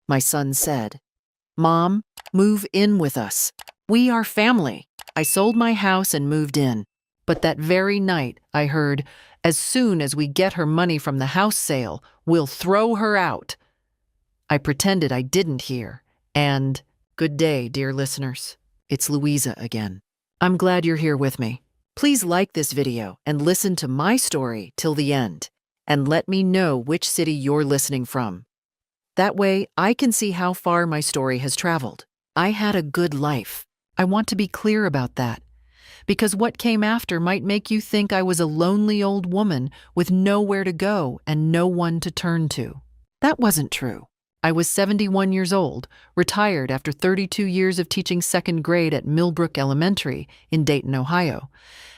My son said, "Mom, move in with us. We are family." I sold my house and moved in. But that very night, I heard, "As soon as we get her money from the house sale, we'll throw her out." I pretended I didn't hear. And, good day, dear listeners. It's Louisa again. I'm glad you're here with me. Please like this video and listen to my story till the end, and let me know which city you're listening from. That way, I can see how far my story has traveled. I had a good life. I want to be clear about that, because what came after might make you think I was a lonely old woman with nowhere to go and no one to turn to. That wasn't true. I was 71 years old, retired after 32 years of teaching second grade at Millbrook Elementary in Dayton, Ohio,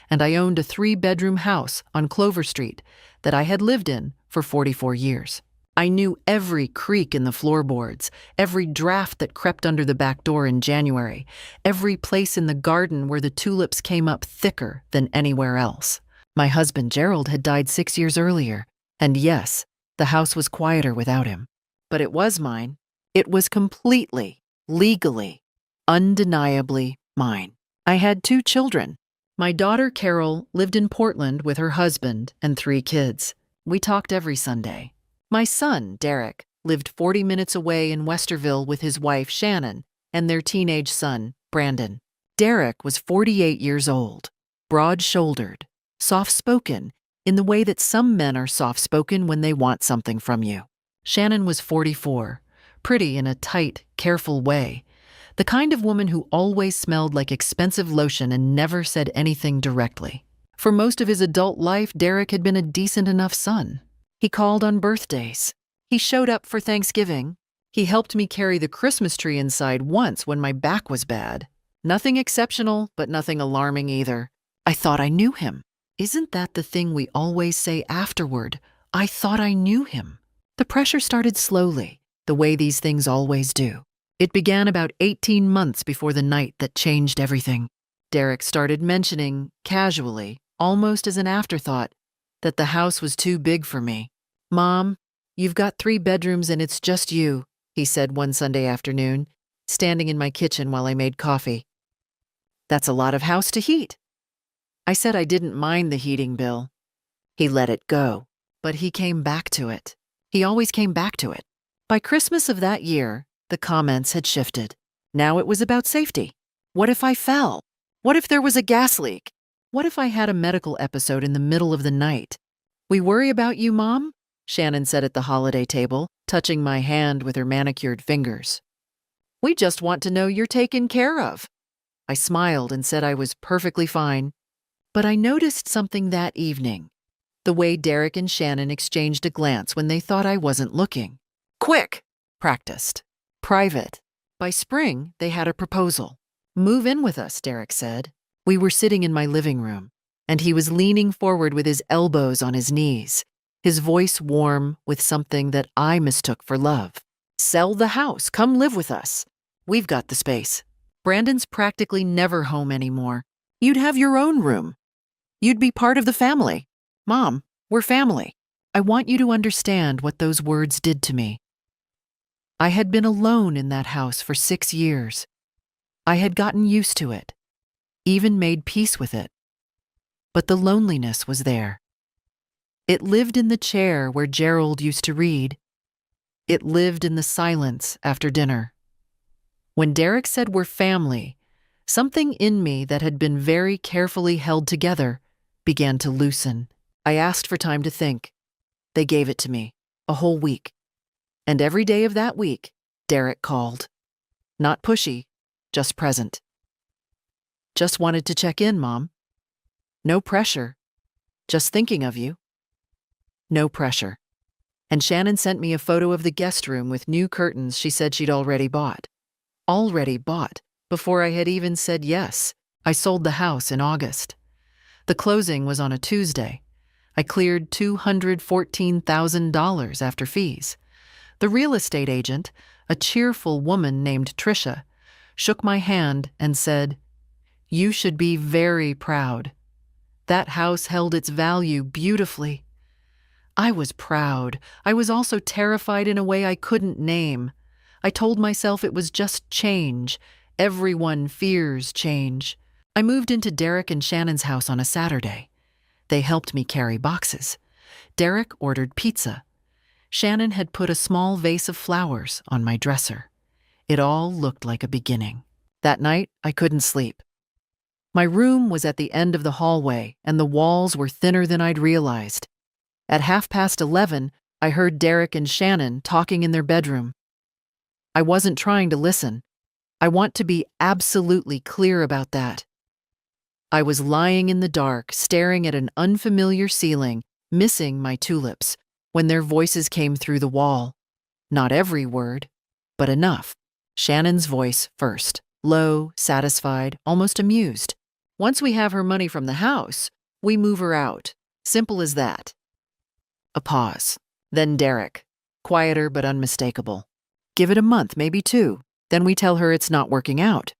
and I owned a 3-bedroom house on Clover Street that I had lived in for 44 years. I knew every creak in the floorboards, every draft that crept under the back door in January, every place in the garden where the tulips came up thicker than anywhere else. My husband Gerald had died 6 years earlier, and yes, the house was quieter without him. But it was mine. It was completely, legally, undeniably mine. I had 2 children. My daughter Carol lived in Portland with her husband and 3 kids. We talked every Sunday. My son, Derek, lived 40 minutes away in Westerville with his wife Shannon and their teenage son, Brandon. Derek was 48 years old, broad-shouldered, soft-spoken, in the way that some men are soft-spoken when they want something from you. Shannon was 44, pretty in a tight, careful way, the kind of woman who always smelled like expensive lotion and never said anything directly. For most of his adult life, Derek had been a decent enough son. He called on birthdays. He showed up for Thanksgiving. He helped me carry the Christmas tree inside once when my back was bad. Nothing exceptional, but nothing alarming either. I thought I knew him. Isn't that the thing we always say afterward? I thought I knew him. The pressure started slowly, the way these things always do. It began about 18 months before the night that changed everything. Derek started mentioning, casually, almost as an afterthought, that the house was too big for me. "Mom, you've got 3 bedrooms and it's just you," he said one Sunday afternoon, standing in my kitchen while I made coffee. "That's a lot of house to heat." I said I didn't mind the heating bill. He let it go, but he came back to it. He always came back to it. By Christmas of that year, the comments had shifted. Now it was about safety. What if I fell? What if there was a gas leak? What if I had a medical episode in the middle of the night? "We worry about you, Mom," Shannon said at the holiday table, touching my hand with her manicured fingers. "We just want to know you're taken care of." I smiled and said I was perfectly fine. But I noticed something that evening. The way Derek and Shannon exchanged a glance when they thought I wasn't looking. Quick! Practiced. Private. By spring, they had a proposal. "Move in with us," Derek said. We were sitting in my living room, and he was leaning forward with his elbows on his knees, his voice warm with something that I mistook for love. "Sell the house. Come live with us. We've got the space. Brandon's practically never home anymore. You'd have your own room. You'd be part of the family. Mom, we're family." I want you to understand what those words did to me. I had been alone in that house for 6 years. I had gotten used to it, even made peace with it. But the loneliness was there. It lived in the chair where Gerald used to read. It lived in the silence after dinner. When Derek said we're family, something in me that had been very carefully held together began to loosen. I asked for time to think. They gave it to me, a whole week. And every day of that week, Derek called. Not pushy, just present. "Just wanted to check in, Mom. No pressure. Just thinking of you." No pressure. And Shannon sent me a photo of the guest room with new curtains she said she'd already bought. Already bought, before I had even said yes. I sold the house in August. The closing was on a Tuesday. I cleared $214,000 after fees. The real estate agent, a cheerful woman named Tricia, shook my hand and said, "You should be very proud. That house held its value beautifully." I was proud. I was also terrified in a way I couldn't name. I told myself it was just change. Everyone fears change. I moved into Derek and Shannon's house on a Saturday. They helped me carry boxes. Derek ordered pizza. Shannon had put a small vase of flowers on my dresser. It all looked like a beginning. That night, I couldn't sleep. My room was at the end of the hallway, and the walls were thinner than I'd realized. At 11:30, I heard Derek and Shannon talking in their bedroom. I wasn't trying to listen. I want to be absolutely clear about that. I was lying in the dark, staring at an unfamiliar ceiling, missing my tulips, when their voices came through the wall. Not every word, but enough. Shannon's voice first, low, satisfied, almost amused. Once we have her money from the house, we move her out. Simple as that. A pause. Then Derek, quieter but unmistakable. Give it a month, maybe two. Then we tell her it's not working out.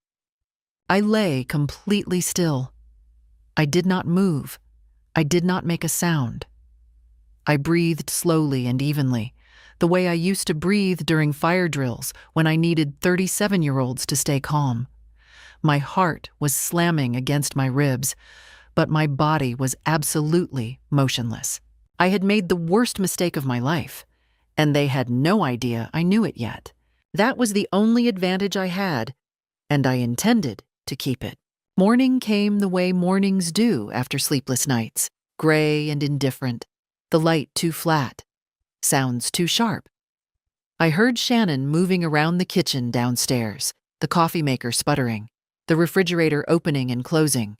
I lay completely still. I did not move. I did not make a sound. I breathed slowly and evenly, the way I used to breathe during fire drills when I needed 37-year-olds to stay calm. My heart was slamming against my ribs, but my body was absolutely motionless. I had made the worst mistake of my life, and they had no idea I knew it yet. That was the only advantage I had, and I intended to keep it. Morning came the way mornings do after sleepless nights, gray and indifferent, the light too flat, sounds too sharp. I heard Shannon moving around the kitchen downstairs, the coffee maker sputtering, the refrigerator opening and closing.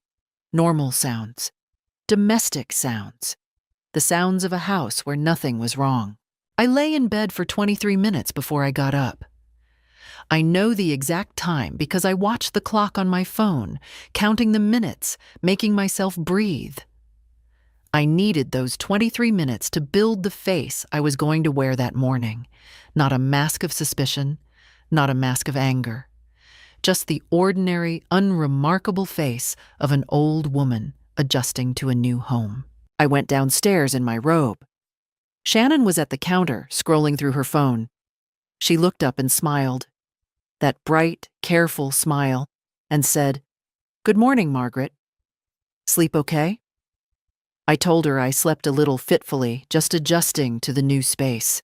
Normal sounds. Domestic sounds. The sounds of a house where nothing was wrong. I lay in bed for 23 minutes before I got up. I know the exact time because I watched the clock on my phone, counting the minutes, making myself breathe. I needed those 23 minutes to build the face I was going to wear that morning. Not a mask of suspicion, not a mask of anger. Just the ordinary, unremarkable face of an old woman adjusting to a new home. I went downstairs in my robe. Shannon was at the counter, scrolling through her phone. She looked up and smiled. That bright, careful smile, and said, "Good morning, Margaret. Sleep okay?" I told her I slept a little fitfully, just adjusting to the new space.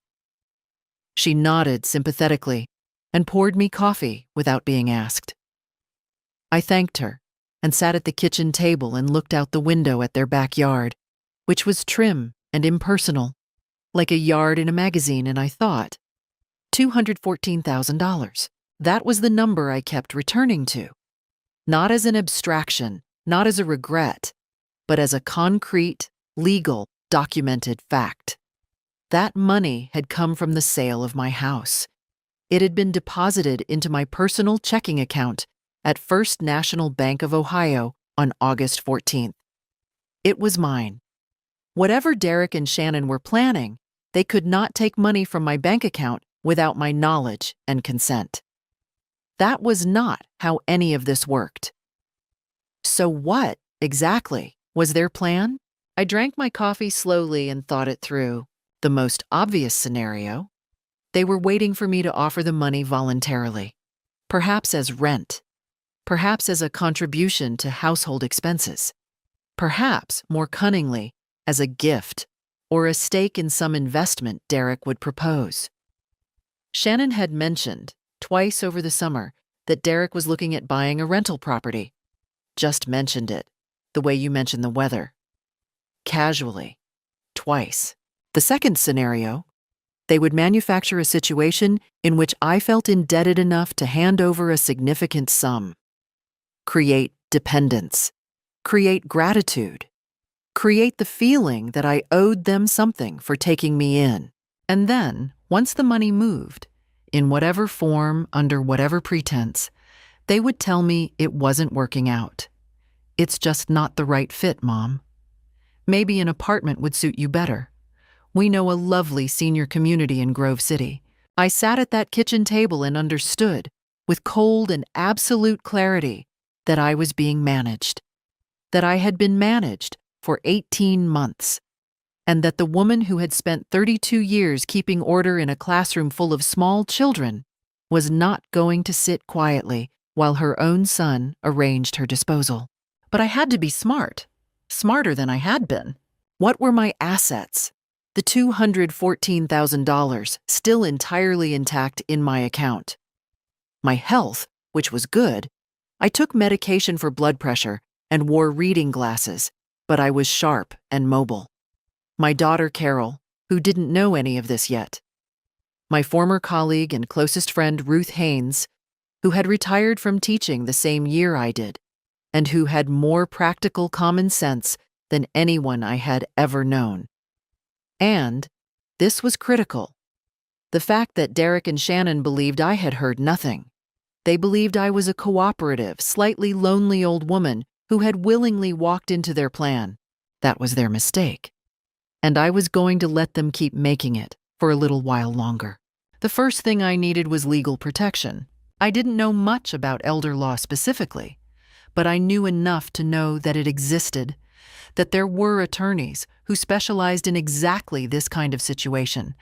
She nodded sympathetically and poured me coffee without being asked. I thanked her and sat at the kitchen table and looked out the window at their backyard, which was trim and impersonal, like a yard in a magazine, and I thought, $214,000. That was the number I kept returning to. Not as an abstraction, not as a regret, but as a concrete, legal, documented fact. That money had come from the sale of my house. It had been deposited into my personal checking account at First National Bank of Ohio on August 14th. It was mine. Whatever Derek and Shannon were planning, they could not take money from my bank account without my knowledge and consent. That was not how any of this worked. So what, exactly, was their plan? I drank my coffee slowly and thought it through. The most obvious scenario: they were waiting for me to offer the money voluntarily, perhaps as rent, perhaps as a contribution to household expenses, perhaps, more cunningly, as a gift or a stake in some investment Derek would propose. Shannon had mentioned, twice over the summer, that Derek was looking at buying a rental property. Just mentioned it, the way you mention the weather. Casually. Twice. The second scenario: they would manufacture a situation in which I felt indebted enough to hand over a significant sum. Create dependence. Create gratitude. Create the feeling that I owed them something for taking me in. And then, once the money moved, in whatever form, under whatever pretense, they would tell me it wasn't working out. It's just not the right fit, Mom. Maybe an apartment would suit you better. We know a lovely senior community in Grove City. I sat at that kitchen table and understood, with cold and absolute clarity, that I was being managed. That I had been managed for 18 months. And that the woman who had spent 32 years keeping order in a classroom full of small children was not going to sit quietly while her own son arranged her disposal. But I had to be smart, smarter than I had been. What were my assets? The $214,000 still entirely intact in my account. My health, which was good. I took medication for blood pressure and wore reading glasses, but I was sharp and mobile. My daughter Carol, who didn't know any of this yet. My former colleague and closest friend Ruth Haynes, who had retired from teaching the same year I did, and who had more practical common sense than anyone I had ever known. And, this was critical, the fact that Derek and Shannon believed I had heard nothing. They believed I was a cooperative, slightly lonely old woman who had willingly walked into their plan. That was their mistake. And I was going to let them keep making it for a little while longer. The first thing I needed was legal protection. I didn't know much about elder law specifically, but I knew enough to know that it existed, that there were attorneys who specialized in exactly this kind of situation,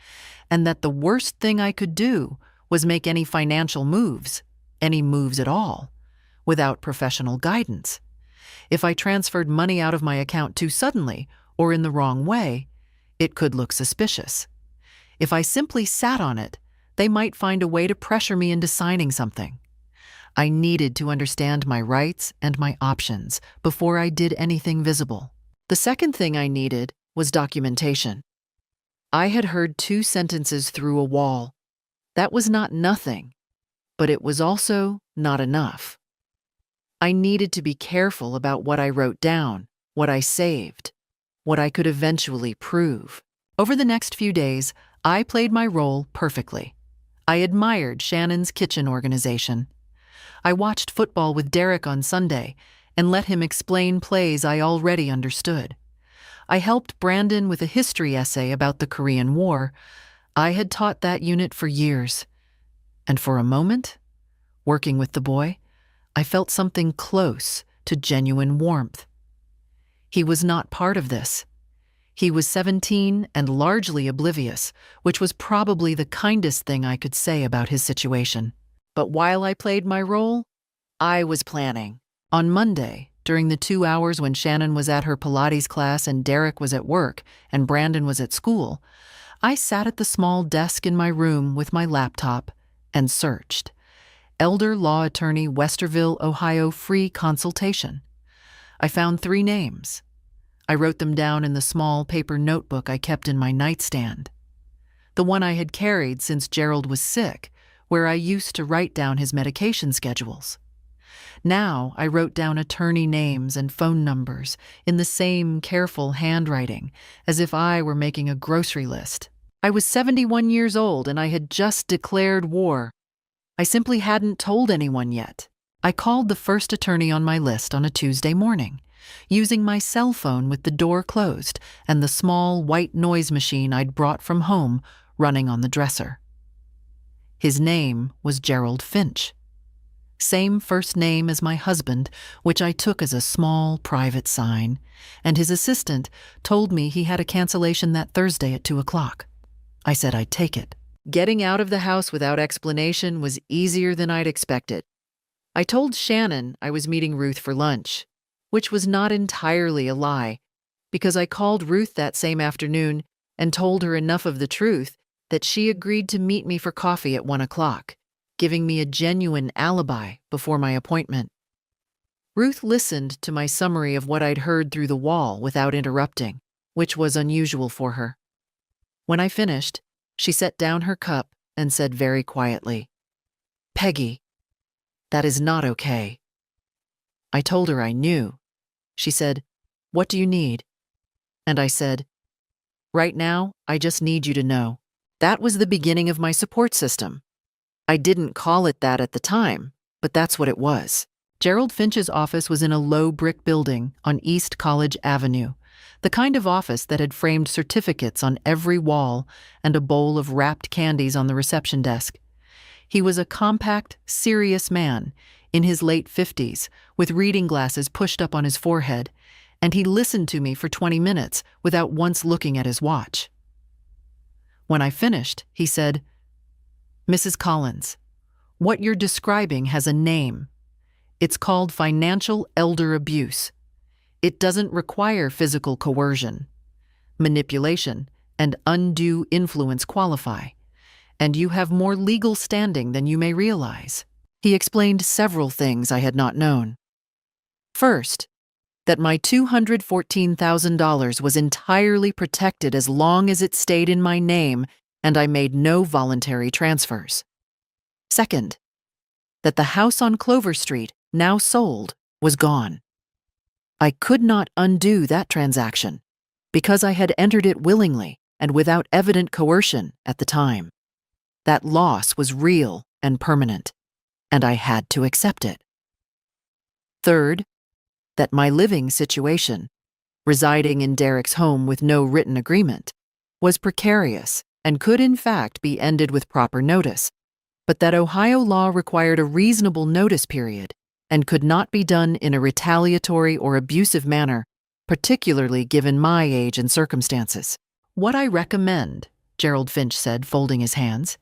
and that the worst thing I could do was make any financial moves, any moves at all, without professional guidance. If I transferred money out of my account too suddenly or in the wrong way, it could look suspicious. If I simply sat on it, they might find a way to pressure me into signing something. I needed to understand my rights and my options before I did anything visible. The second thing I needed was documentation. I had heard 2 sentences through a wall. That was not nothing, but it was also not enough. I needed to be careful about what I wrote down, what I saved, what I could eventually prove. Over the next few days, I played my role perfectly. I admired Shannon's kitchen organization. I watched football with Derek on Sunday and let him explain plays I already understood. I helped Brandon with a history essay about the Korean War. I had taught that unit for years. And for a moment, working with the boy, I felt something close to genuine warmth. He was not part of this. He was 17 and largely oblivious, which was probably the kindest thing I could say about his situation. But while I played my role, I was planning. On Monday, during the 2 hours when Shannon was at her Pilates class and Derek was at work and Brandon was at school, I sat at the small desk in my room with my laptop and searched. Elder Law Attorney, Westerville, Ohio, free consultation. I found 3 names. I wrote them down in the small paper notebook I kept in my nightstand. The one I had carried since Gerald was sick, where I used to write down his medication schedules. Now I wrote down attorney names and phone numbers in the same careful handwriting, as if I were making a grocery list. I was 71 years old and I had just declared war. I simply hadn't told anyone yet. I called the first attorney on my list on a Tuesday morning, using my cell phone with the door closed and the small white noise machine I'd brought from home running on the dresser. His name was Gerald Finch. Same first name as my husband, which I took as a small private sign, and his assistant told me he had a cancellation that Thursday at 2 o'clock. I said I'd take it. Getting out of the house without explanation was easier than I'd expected. I told Shannon I was meeting Ruth for lunch, which was not entirely a lie, because I called Ruth that same afternoon and told her enough of the truth that she agreed to meet me for coffee at 1 o'clock, giving me a genuine alibi before my appointment. Ruth listened to my summary of what I'd heard through the wall without interrupting, which was unusual for her. When I finished, she set down her cup and said very quietly, "Peggy, that is not okay." I told her I knew. She said, "What do you need?" And I said, "Right now, I just need you to know." That was the beginning of my support system. I didn't call it that at the time, but that's what it was. Gerald Finch's office was in a low brick building on East College Avenue, the kind of office that had framed certificates on every wall and a bowl of wrapped candies on the reception desk. He was a compact, serious man in his late 50s, with reading glasses pushed up on his forehead, and he listened to me for 20 minutes without once looking at his watch. When I finished, he said, "Mrs. Collins, What you're describing has a name. It's called financial elder abuse. It doesn't require physical coercion. Manipulation and undue influence qualify, and you have more legal standing than you may realize. He explained several things I had not known. First, that my $214,000 was entirely protected as long as it stayed in my name and I made no voluntary transfers. Second, that the house on Clover Street, now sold, was gone. I could not undo that transaction because I had entered it willingly and without evident coercion at the time. That loss was real and permanent, and I had to accept it. Third, that my living situation, residing in Derek's home with no written agreement, was precarious and could in fact be ended with proper notice, but that Ohio law required a reasonable notice period and could not be done in a retaliatory or abusive manner, particularly given my age and circumstances. What I recommend, Gerald Finch said, folding his hands,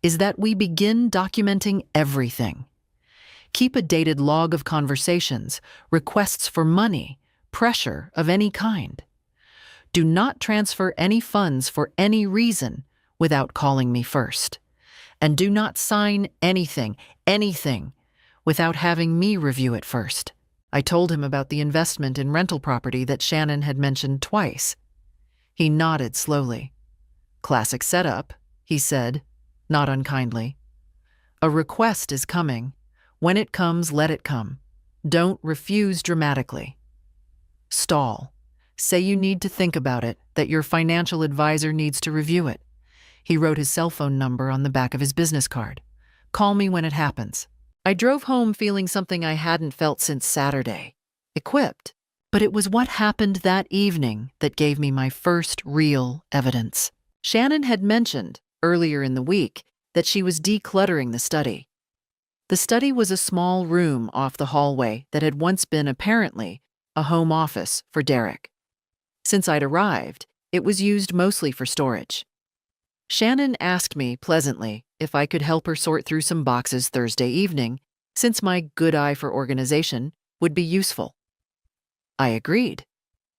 is that we begin documenting everything. Keep a dated log of conversations, requests for money, pressure of any kind. Do not transfer any funds for any reason without calling me first. And do not sign anything, without having me review it first. I told him about the investment in rental property that Shannon had mentioned twice. He nodded slowly. Classic setup, he said, not unkindly. A request is coming. When it comes, let it come. Don't refuse dramatically. Stall. Say you need to think about it, that your financial advisor needs to review it. He wrote his cell phone number on the back of his business card. Call me when it happens. I drove home feeling something I hadn't felt since Saturday. Equipped. But it was what happened that evening that gave me my first real evidence. Shannon had mentioned, earlier in the week, that she was decluttering the study. The study was a small room off the hallway that had once been, apparently, a home office for Derek. Since I'd arrived, it was used mostly for storage. Shannon asked me pleasantly if I could help her sort through some boxes Thursday evening, since my good eye for organization would be useful. I agreed.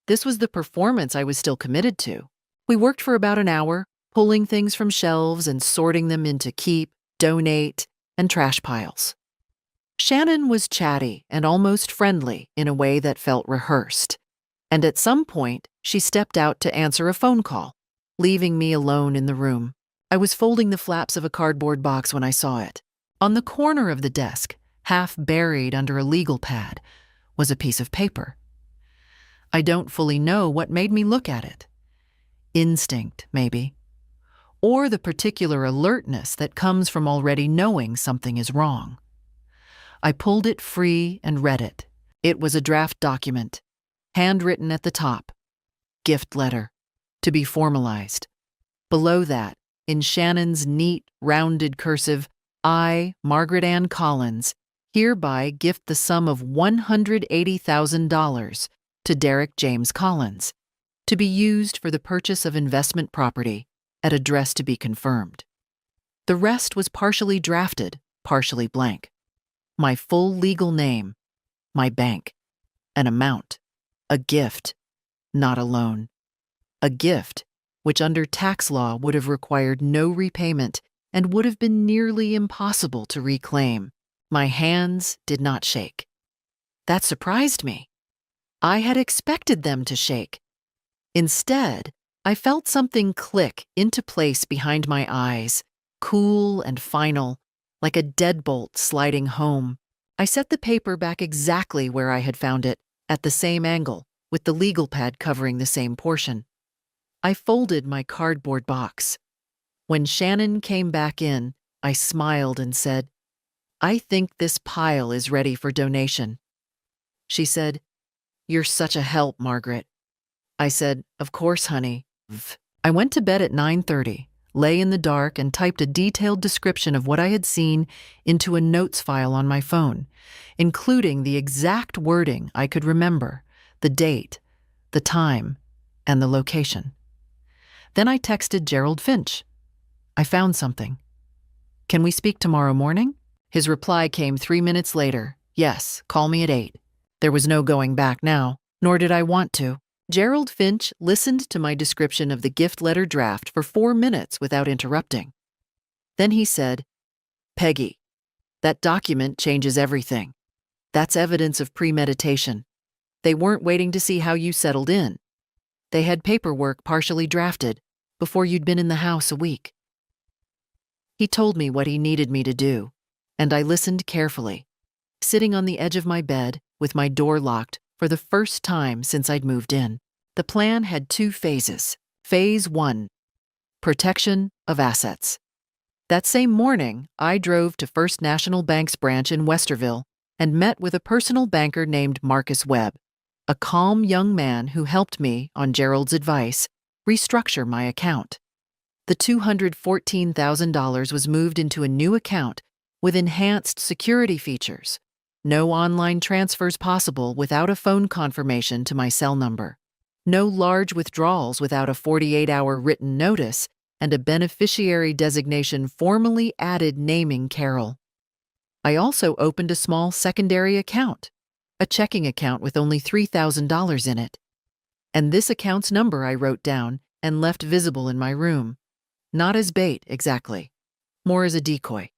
This was the performance I was still committed to. We worked for about an hour, pulling things from shelves and sorting them into keep, donate, and trash piles. Shannon was chatty and almost friendly in a way that felt rehearsed, and at some point she stepped out to answer a phone call, leaving me alone in the room. I was folding the flaps of a cardboard box when I saw it. On the corner of the desk, half buried under a legal pad, was a piece of paper. I don't fully know what made me look at it. Instinct, maybe. Or the particular alertness that comes from already knowing something is wrong. I pulled it free and read it. It was a draft document, handwritten at the top. Gift letter, to be formalized. Below that, in Shannon's neat, rounded cursive, I, Margaret Ann Collins, hereby gift the sum of $180,000 to Derek James Collins, to be used for the purchase of investment property at address to be confirmed. The rest was partially drafted, partially blank. My full legal name, my bank, an amount, a gift, not a loan. A gift which under tax law would have required no repayment and would have been nearly impossible to reclaim. My hands did not shake. That surprised me. I had expected them to shake. Instead, I felt something click into place behind my eyes, cool and final, like a deadbolt sliding home. I set the paper back exactly where I had found it, at the same angle, with the legal pad covering the same portion. I folded my cardboard box. When Shannon came back in, I smiled and said, "I think this pile is ready for donation." She said, "You're such a help, Margaret." I said, "Of course, honey." I went to bed at 9:30, lay in the dark, and typed a detailed description of what I had seen into a notes file on my phone, including the exact wording I could remember, the date, the time, and the location. Then I texted Gerald Finch. I found something. Can we speak tomorrow morning? His reply came 3 minutes later. Yes, call me at 8. There was no going back now, nor did I want to. Gerald Finch listened to my description of the gift letter draft for 4 minutes without interrupting. Then he said, Peggy, that document changes everything. That's evidence of premeditation. They weren't waiting to see how you settled in. They had paperwork partially drafted before you'd been in the house a week. He told me what he needed me to do, and I listened carefully, sitting on the edge of my bed with my door locked for the first time since I'd moved in. The plan had 2 phases. Phase 1, protection of assets. That same morning, I drove to First National Bank's branch in Westerville and met with a personal banker named Marcus Webb, a calm young man who helped me, on Gerald's advice, restructure my account. The $214,000 was moved into a new account with enhanced security features. No online transfers possible without a phone confirmation to my cell number. No large withdrawals without a 48-hour written notice, and a beneficiary designation formally added naming Carol. I also opened a small secondary account, a checking account with only $3,000 in it. And this account's number I wrote down and left visible in my room. Not as bait, exactly. More as a decoy.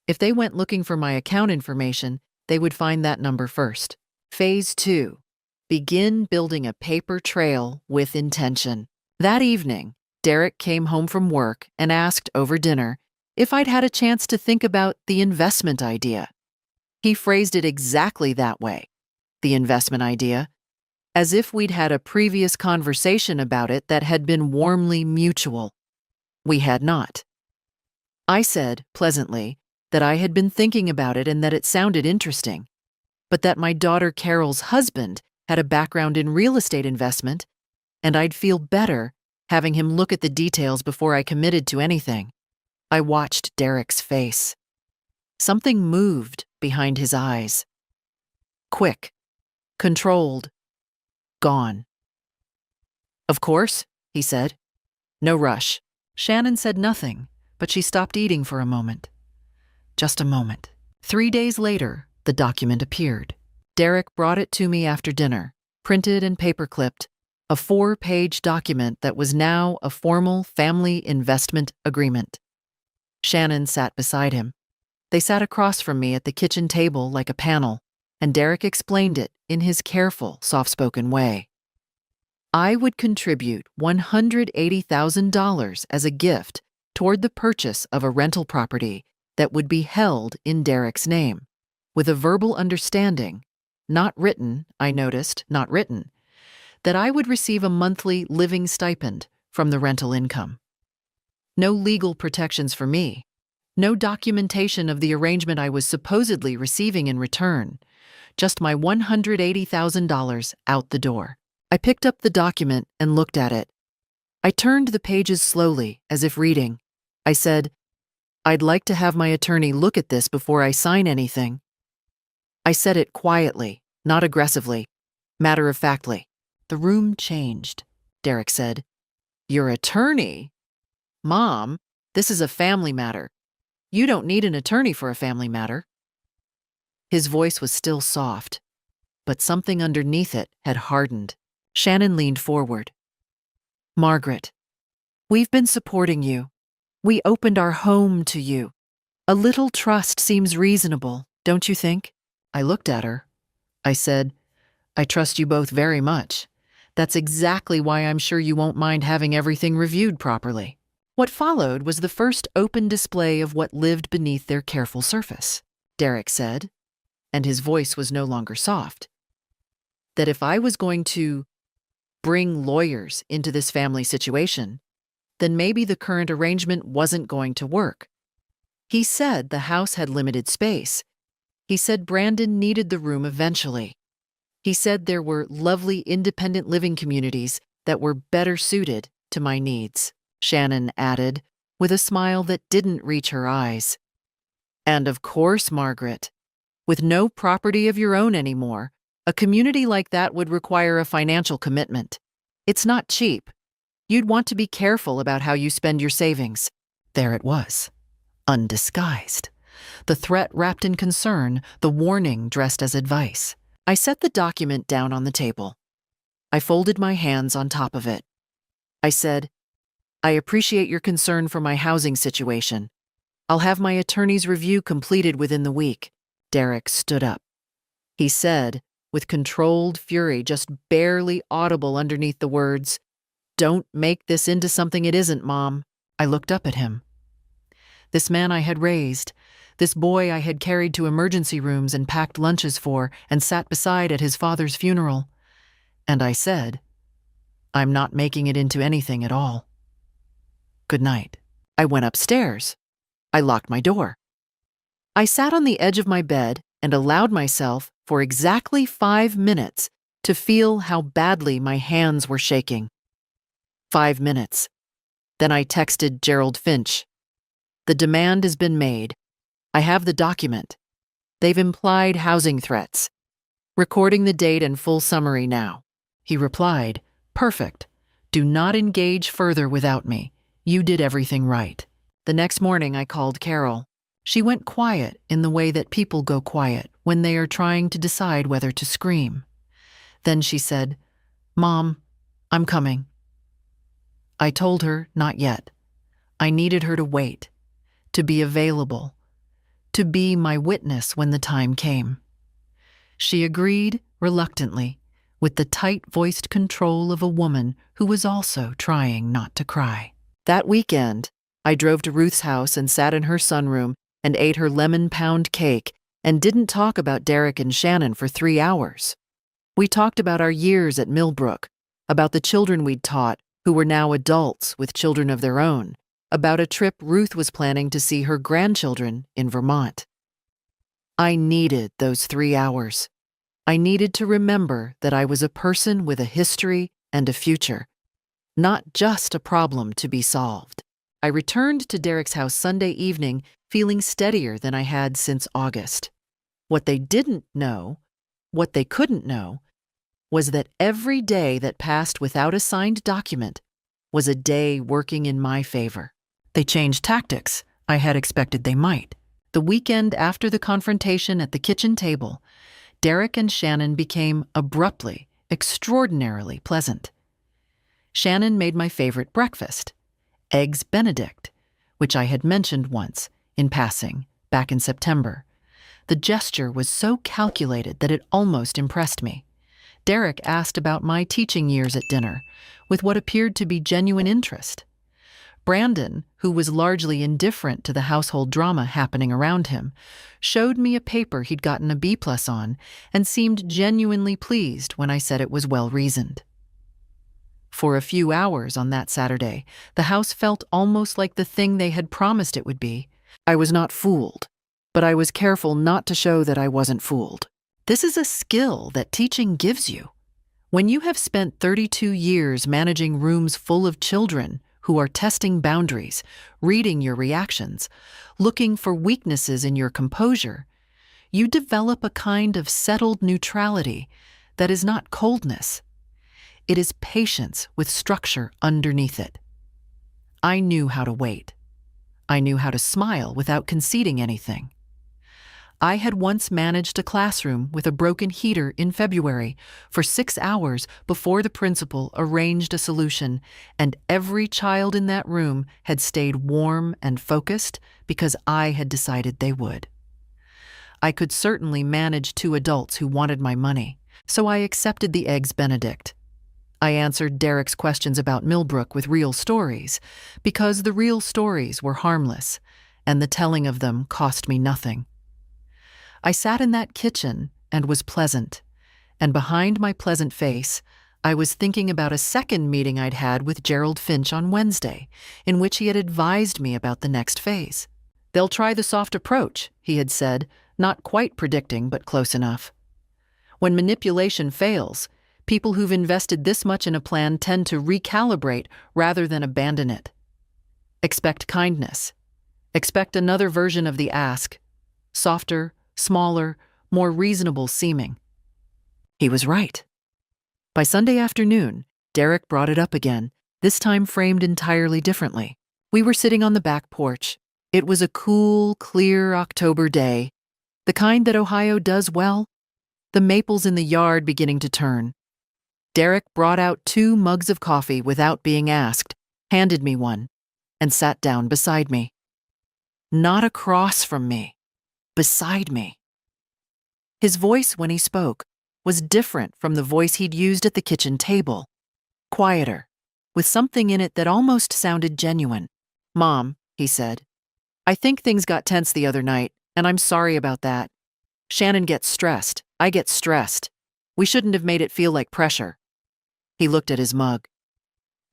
If they went looking for my account information, they would find that number first. Phase 2. Begin building a paper trail with intention. That evening, Derek came home from work and asked over dinner if I'd had a chance to think about the investment idea. He phrased it exactly that way, the investment idea, as if we'd had a previous conversation about it that had been warmly mutual. We had not. I said, pleasantly, that I had been thinking about it and that it sounded interesting, but that my daughter Carol's husband had a background in real estate investment, and I'd feel better having him look at the details before I committed to anything. I watched Derek's face. Something moved behind his eyes. Quick, controlled, gone. Of course, he said. No rush. Shannon said nothing, but she stopped eating for a moment. Just a moment. 3 days later, the document appeared. Derek brought it to me after dinner, printed and paper-clipped, a 4-page document that was now a formal family investment agreement. Shannon sat beside him. They sat across from me at the kitchen table like a panel, and Derek explained it in his careful, soft-spoken way. I would contribute $180,000 as a gift toward the purchase of a rental property that would be held in Derek's name, with a verbal understanding, not written, I noticed, not written, that I would receive a monthly living stipend from the rental income. No legal protections for me, no documentation of the arrangement I was supposedly receiving in return, just my $180,000 out the door. I picked up the document and looked at it. I turned the pages slowly, as if reading. I said, I'd like to have my attorney look at this before I sign anything. I said it quietly, not aggressively, matter-of-factly. The room changed, Derek said. Your attorney? Mom, this is a family matter. You don't need an attorney for a family matter. His voice was still soft, but something underneath it had hardened. Shannon leaned forward. Margaret, we've been supporting you. We opened our home to you. A little trust seems reasonable, don't you think? I looked at her. I said, I trust you both very much. That's exactly why I'm sure you won't mind having everything reviewed properly. What followed was the first open display of what lived beneath their careful surface. Derek said, and his voice was no longer soft, that if I was going to bring lawyers into this family situation, then maybe the current arrangement wasn't going to work. He said the house had limited space. He said Brandon needed the room eventually. He said there were lovely independent living communities that were better suited to my needs, Shannon added, with a smile that didn't reach her eyes. And of course, Margaret, with no property of your own anymore, a community like that would require a financial commitment. It's not cheap. You'd want to be careful about how you spend your savings. There it was. undisguised. The threat wrapped in concern, the warning dressed as advice. I set the document down on the table. I folded my hands on top of it. I said, "I appreciate your concern for my housing situation. I'll have my attorney's review completed within the week." Derek stood up. He said, with controlled fury just barely audible underneath the words, "Don't make this into something it isn't, Mom." I looked up at him. This man I had raised, this boy I had carried to emergency rooms and packed lunches for and sat beside at his father's funeral. And I said, "I'm not making it into anything at all. Good night." I went upstairs. I locked my door. I sat on the edge of my bed and allowed myself, for exactly 5 minutes, to feel how badly my hands were shaking. 5 minutes. Then I texted Gerald Finch. "The demand has been made. I have the document. They've implied housing threats. Recording the date and full summary now." He replied, "Perfect. Do not engage further without me. You did everything right." The next morning I called Carol. She went quiet in the way that people go quiet when they are trying to decide whether to scream. Then she said, "Mom, I'm coming." I told her not yet. I needed her to wait, to be available, to be my witness when the time came. She agreed reluctantly, with the tight-voiced control of a woman who was also trying not to cry. That weekend, I drove to Ruth's house and sat in her sunroom and ate her lemon pound cake and didn't talk about Derek and Shannon for 3 hours. We talked about our years at Millbrook, about the children we'd taught who were now adults with children of their own, about a trip Ruth was planning to see her grandchildren in Vermont. I needed those 3 hours. I needed to remember that I was a person with a history and a future, not just a problem to be solved. I returned to Derek's house Sunday evening feeling steadier than I had since August. What they didn't know, what they couldn't know, was that every day that passed without a signed document was a day working in my favor. They changed tactics. I had expected they might. The weekend after the confrontation at the kitchen table, Derek and Shannon became abruptly, extraordinarily pleasant. Shannon made my favorite breakfast, Eggs Benedict, which I had mentioned once, in passing, back in September. The gesture was so calculated that it almost impressed me. Derek asked about my teaching years at dinner, with what appeared to be genuine interest. Brandon, who was largely indifferent to the household drama happening around him, showed me a paper he'd gotten a B+ on and seemed genuinely pleased when I said it was well-reasoned. For a few hours on that Saturday, the house felt almost like the thing they had promised it would be. I was not fooled, but I was careful not to show that I wasn't fooled. This is a skill that teaching gives you. When you have spent 32 years managing rooms full of children who are testing boundaries, reading your reactions, looking for weaknesses in your composure, you develop a kind of settled neutrality that is not coldness. It is patience with structure underneath it. I knew how to wait. I knew how to smile without conceding anything. I had once managed a classroom with a broken heater in February for 6 hours before the principal arranged a solution, and every child in that room had stayed warm and focused because I had decided they would. I could certainly manage 2 adults who wanted my money, so I accepted the Eggs Benedict. I answered Derek's questions about Millbrook with real stories, because the real stories were harmless, and the telling of them cost me nothing. I sat in that kitchen and was pleasant, and behind my pleasant face, I was thinking about a second meeting I'd had with Gerald Finch on Wednesday, in which he had advised me about the next phase. "They'll try the soft approach," he had said, not quite predicting but close enough. When manipulation fails, people who've invested this much in a plan tend to recalibrate rather than abandon it. Expect kindness. Expect another version of the ask, softer, smaller, more reasonable seeming. He was right. By Sunday afternoon, Derek brought it up again, this time framed entirely differently. We were sitting on the back porch. It was a cool, clear October day, the kind that Ohio does well, the maples in the yard beginning to turn. Derek brought out 2 mugs of coffee without being asked, handed me one, and sat down beside me. Not across from me, beside me. His voice when he spoke was different from the voice he'd used at the kitchen table. Quieter, with something in it that almost sounded genuine. "Mom," he said, "I think things got tense the other night, and I'm sorry about that. Shannon gets stressed. I get stressed. We shouldn't have made it feel like pressure." He looked at his mug.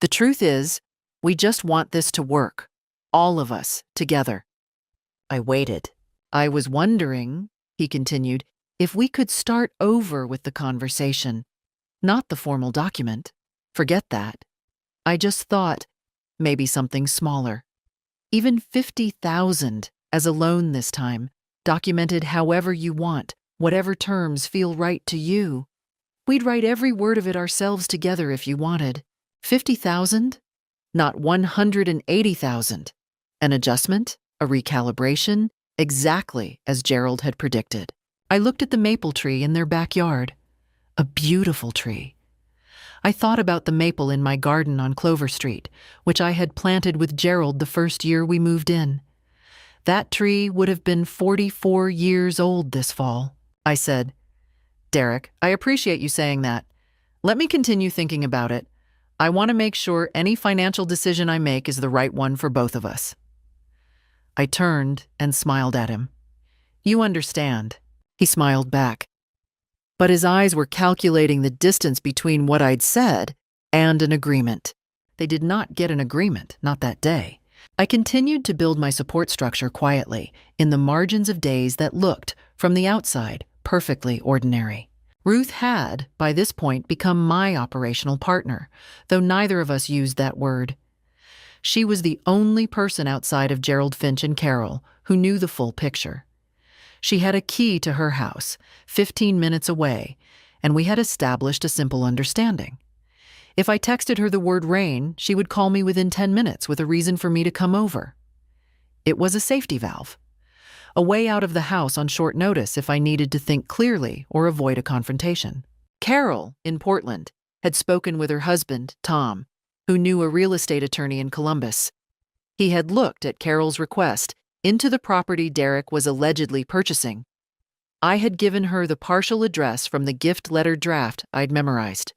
"The truth is, we just want this to work. All of us, together." I waited. "I was wondering," he continued, "if we could start over with the conversation. Not the formal document. Forget that. I just thought, maybe something smaller. Even 50,000 as a loan this time, documented however you want, whatever terms feel right to you. We'd write every word of it ourselves together if you wanted. 50,000? Not 180,000. An adjustment, a recalibration, exactly as Gerald had predicted. I looked at the maple tree in their backyard. A beautiful tree. I thought about the maple in my garden on Clover Street, which I had planted with Gerald the first year we moved in. That tree would have been 44 years old this fall. I said, "Derek, I appreciate you saying that. Let me continue thinking about it. I want to make sure any financial decision I make is the right one for both of us." I turned and smiled at him. "You understand." He smiled back. But his eyes were calculating the distance between what I'd said and an agreement. They did not get an agreement, not that day. I continued to build my support structure quietly, in the margins of days that looked, from the outside, perfectly ordinary. Ruth had, by this point, become my operational partner, though neither of us used that word. She was the only person outside of Gerald Finch and Carol who knew the full picture. She had a key to her house, 15 minutes away, and we had established a simple understanding. If I texted her the word rain, she would call me within 10 minutes with a reason for me to come over. It was a safety valve, a way out of the house on short notice if I needed to think clearly or avoid a confrontation. Carol, in Portland, had spoken with her husband, Tom, who knew a real estate attorney in Columbus. He had looked at Carol's request into the property Derek was allegedly purchasing. I had given her the partial address from the gift letter draft I'd memorized.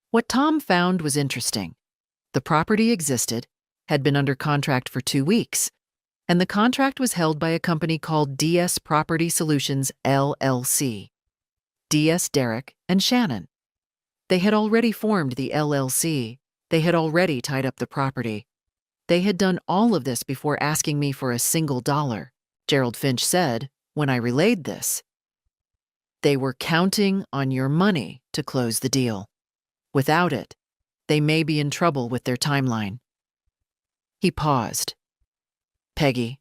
What Tom found was interesting. The property existed, had been under contract for 2 weeks, and the contract was held by a company called DS Property Solutions, LLC. DS Derek and Shannon. They had already formed the LLC. They had already tied up the property. They had done all of this before asking me for a single dollar, Gerald Finch said when I relayed this. They were counting on your money to close the deal. Without it, they may be in trouble with their timeline. He paused. "Peggy,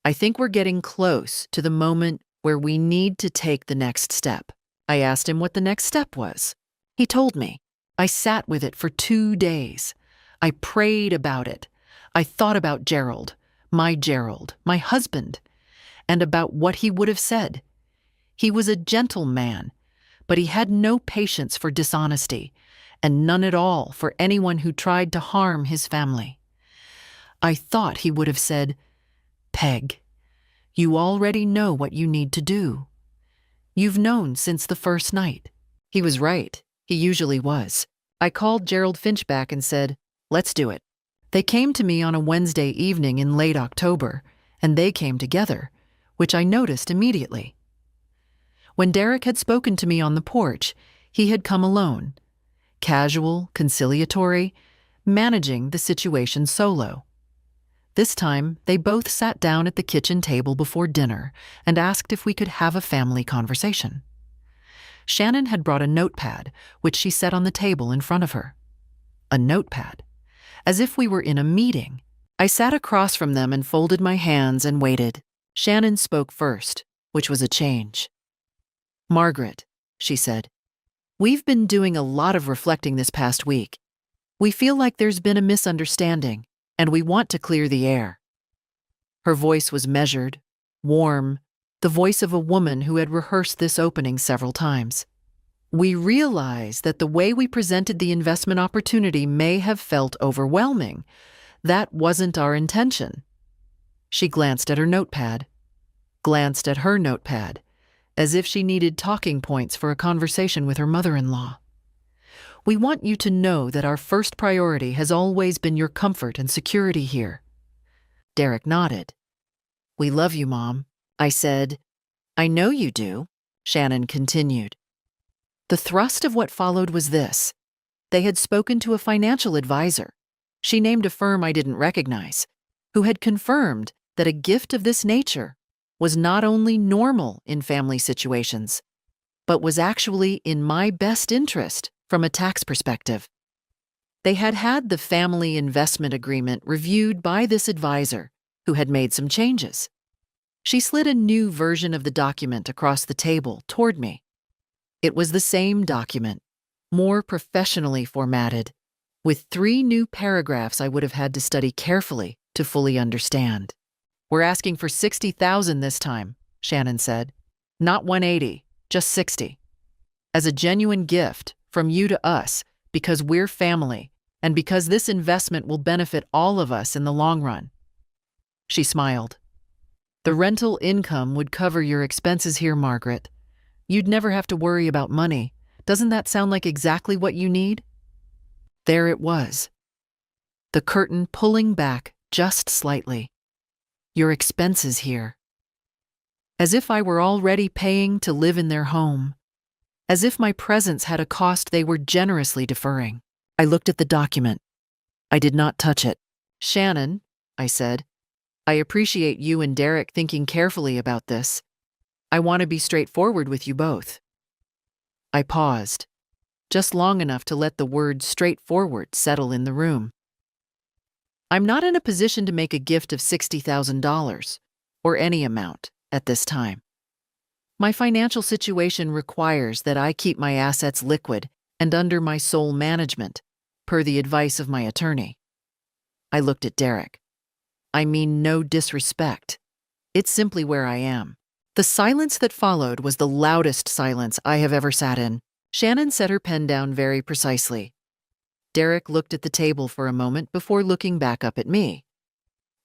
I think we're getting close to the moment where we need to take the next step." I asked him what the next step was. He told me. I sat with it for 2 days. I prayed about it. I thought about Gerald, my husband, and about what he would have said. He was a gentle man, but he had no patience for dishonesty, and none at all for anyone who tried to harm his family. I thought he would have said, "Peg, you already know what you need to do. You've known since the first night." He was right. He usually was. I called Gerald Finch back and said, "Let's do it." They came to me on a Wednesday evening in late October, and they came together, which I noticed immediately. When Derek had spoken to me on the porch, he had come alone, casual, conciliatory, managing the situation solo. This time, they both sat down at the kitchen table before dinner and asked if we could have a family conversation. Shannon had brought a notepad, which she set on the table in front of her. A notepad. As if we were in a meeting. I sat across from them and folded my hands and waited. Shannon spoke first, which was a change. "Margaret," she said, "we've been doing a lot of reflecting this past week. We feel like there's been a misunderstanding, and we want to clear the air." Her voice was measured, warm, the voice of a woman who had rehearsed this opening several times. We realize that the way we presented the investment opportunity may have felt overwhelming. That wasn't our intention. She glanced at her notepad, glanced at her notepad, as if she needed talking points for a conversation with her mother-in-law. We want you to know that our first priority has always been your comfort and security here. Derek nodded. We love you, Mom, I said. I know you do, Shannon continued. The thrust of what followed was this. They had spoken to a financial advisor. She named a firm I didn't recognize, who had confirmed that a gift of this nature was not only normal in family situations, but was actually in my best interest from a tax perspective. They had had the family investment agreement reviewed by this advisor, who had made some changes. She slid a new version of the document across the table toward me. It was the same document, more professionally formatted, with 3 new paragraphs I would have had to study carefully to fully understand. We're asking for $60,000 this time, Shannon said. Not 180, just 60. As a genuine gift from you to us, because we're family, and because this investment will benefit all of us in the long run. She smiled. The rental income would cover your expenses here, Margaret. You'd never have to worry about money. Doesn't that sound like exactly what you need? There it was. The curtain pulling back just slightly. Your expenses here. As if I were already paying to live in their home. As if my presence had a cost they were generously deferring. I looked at the document. I did not touch it. Shannon, I said, I appreciate you and Derek thinking carefully about this. I want to be straightforward with you both. I paused, just long enough to let the word straightforward settle in the room. I'm not in a position to make a gift of $60,000, or any amount, at this time. My financial situation requires that I keep my assets liquid and under my sole management, per the advice of my attorney. I looked at Derek. I mean no disrespect. It's simply where I am. The silence that followed was the loudest silence I have ever sat in. Shannon set her pen down very precisely. Derek looked at the table for a moment before looking back up at me.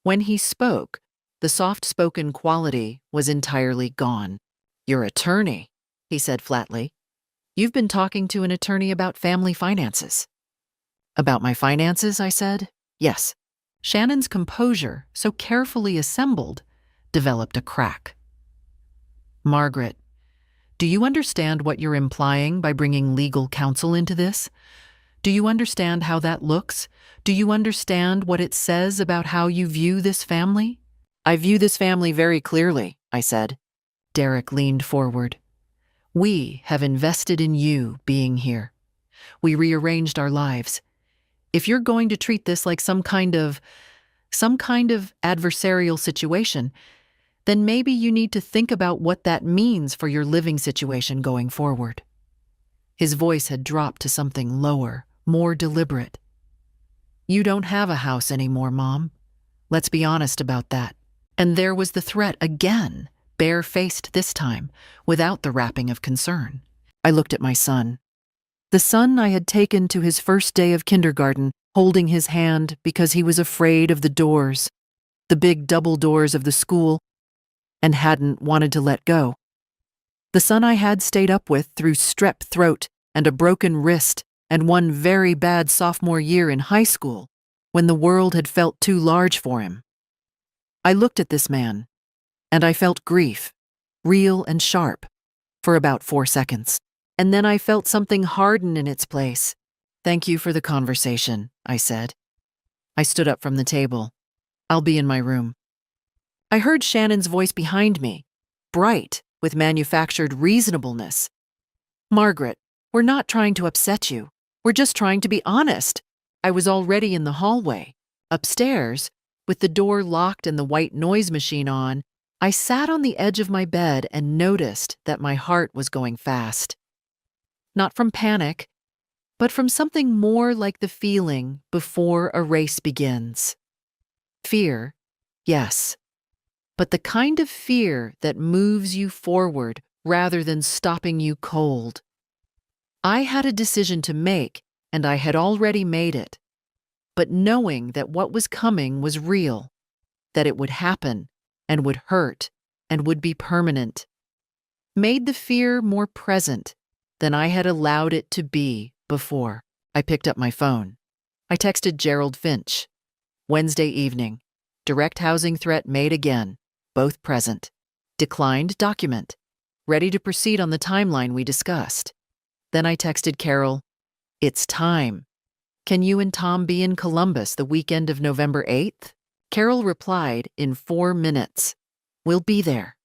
When he spoke, the soft-spoken quality was entirely gone. Your attorney, he said flatly. You've been talking to an attorney about family finances. About my finances, I said. Yes. Shannon's composure, so carefully assembled, developed a crack. Margaret, do you understand what you're implying by bringing legal counsel into this? Do you understand how that looks? Do you understand what it says about how you view this family? I view this family very clearly, I said. Derek leaned forward. We have invested in you being here. We rearranged our lives. If you're going to treat this like some kind of adversarial situation, then maybe you need to think about what that means for your living situation going forward. His voice had dropped to something lower, more deliberate. You don't have a house anymore, Mom. Let's be honest about that. And there was the threat again, bare-faced this time, without the wrapping of concern. I looked at my son. The son I had taken to his first day of kindergarten, holding his hand because he was afraid of the doors, the big double doors of the school, and hadn't wanted to let go. The son I had stayed up with through strep throat and a broken wrist and one very bad sophomore year in high school, when the world had felt too large for him. I looked at this man, and I felt grief, real and sharp, for about 4 seconds. And then I felt something harden in its place. Thank you for the conversation, I said. I stood up from the table. I'll be in my room. I heard Shannon's voice behind me, bright with manufactured reasonableness. Margaret, we're not trying to upset you. We're just trying to be honest. I was already in the hallway. Upstairs, with the door locked and the white noise machine on, I sat on the edge of my bed and noticed that my heart was going fast. Not from panic, but from something more like the feeling before a race begins. Fear, yes, but the kind of fear that moves you forward rather than stopping you cold. I had a decision to make, and I had already made it. But knowing that what was coming was real, that it would happen, and would hurt, and would be permanent, made the fear more present than I had allowed it to be before. I picked up my phone. I texted Gerald Finch. Wednesday evening. Direct housing threat made again. Both present. Declined document. Ready to proceed on the timeline we discussed. Then I texted Carol, "It's time. Can you and Tom be in Columbus the weekend of November 8th? Carol replied in 4 minutes, "We'll be there.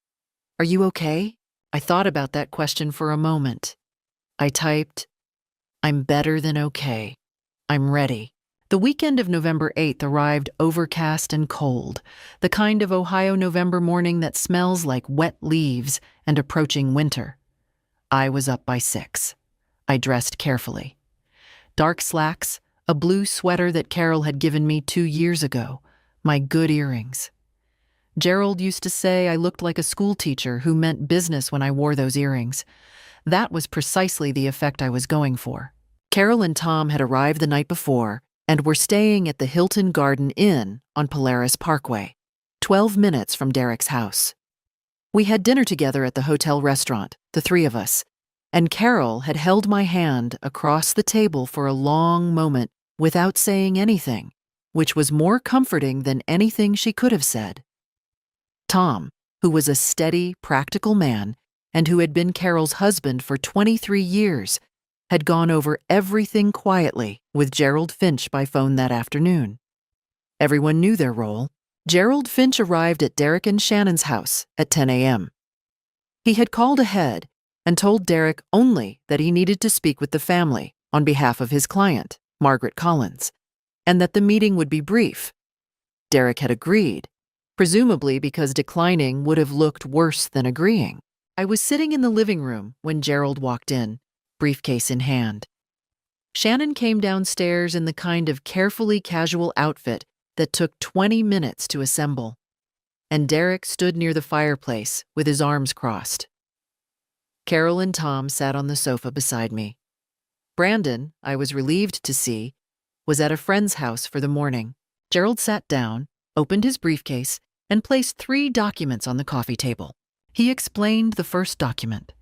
Are you okay?" I thought about that question for a moment. I typed, "I'm better than okay. I'm ready." The weekend of November 8th arrived overcast and cold, the kind of Ohio November morning that smells like wet leaves and approaching winter. I was up by 6. I dressed carefully. Dark slacks, a blue sweater that Carol had given me 2 years ago, my good earrings. Gerald used to say I looked like a school teacher who meant business when I wore those earrings. That was precisely the effect I was going for. Carol and Tom had arrived the night before and were staying at the Hilton Garden Inn on Polaris Parkway, 12 minutes from Derek's house. We had dinner together at the hotel restaurant, the 3 of us, and Carol had held my hand across the table for a long moment without saying anything, which was more comforting than anything she could have said. Tom, who was a steady, practical man and who had been Carol's husband for 23 years, had gone over everything quietly with Gerald Finch by phone that afternoon. Everyone knew their role. Gerald Finch arrived at Derek and Shannon's house at 10 a.m. He had called ahead and told Derek only that he needed to speak with the family on behalf of his client, Margaret Collins, and that the meeting would be brief. Derek had agreed, presumably because declining would have looked worse than agreeing. I was sitting in the living room when Gerald walked in, briefcase in hand. Shannon came downstairs in the kind of carefully casual outfit that took 20 minutes to assemble, and Derek stood near the fireplace with his arms crossed. Carol and Tom sat on the sofa beside me. Brandon, I was relieved to see, was at a friend's house for the morning. Gerald sat down, opened his briefcase, and placed 3 documents on the coffee table. He explained the first document.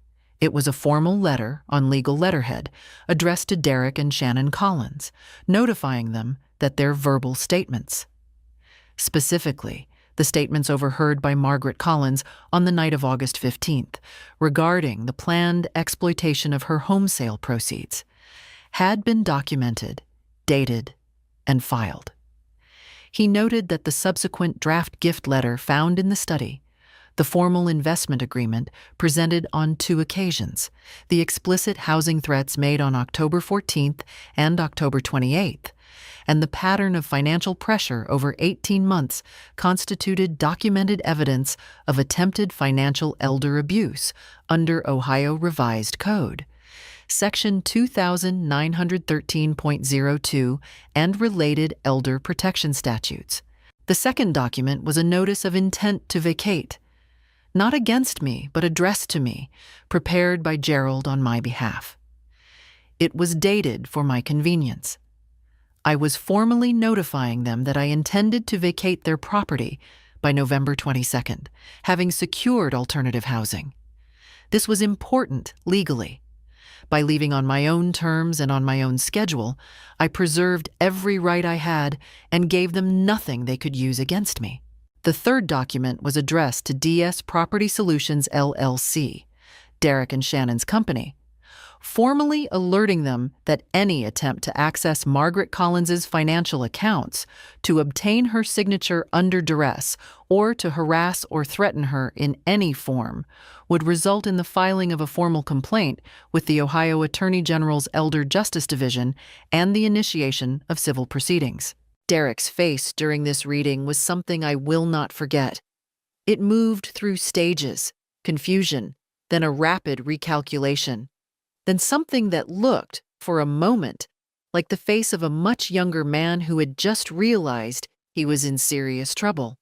It was a formal letter on legal letterhead addressed to Derek and Shannon Collins, notifying them that their verbal statements. Specifically, the statements overheard by Margaret Collins on the night of August 15th regarding the planned exploitation of her home sale proceeds had been documented, dated, and filed. He noted that the subsequent draft gift letter found in the study, the formal investment agreement presented on 2 occasions, the explicit housing threats made on October 14th and October 28th, and the pattern of financial pressure over 18 months constituted documented evidence of attempted financial elder abuse under Ohio Revised Code, Section 2913.02 and related elder protection statutes. The second document was a notice of intent to vacate, not against me, but addressed to me, prepared by Gerald on my behalf. It was dated for my convenience. I was formally notifying them that I intended to vacate their property by November 22nd, having secured alternative housing. This was important legally. By leaving on my own terms and on my own schedule, I preserved every right I had and gave them nothing they could use against me. The third document was addressed to DS Property Solutions LLC, Derek and Shannon's company, formally alerting them that any attempt to access Margaret Collins's financial accounts, to obtain her signature under duress, or to harass or threaten her in any form, would result in the filing of a formal complaint with the Ohio Attorney General's Elder Justice Division and the initiation of civil proceedings. Derek's face during this reading was something I will not forget. It moved through stages, confusion, then a rapid recalculation, then something that looked, for a moment, like the face of a much younger man who had just realized he was in serious trouble.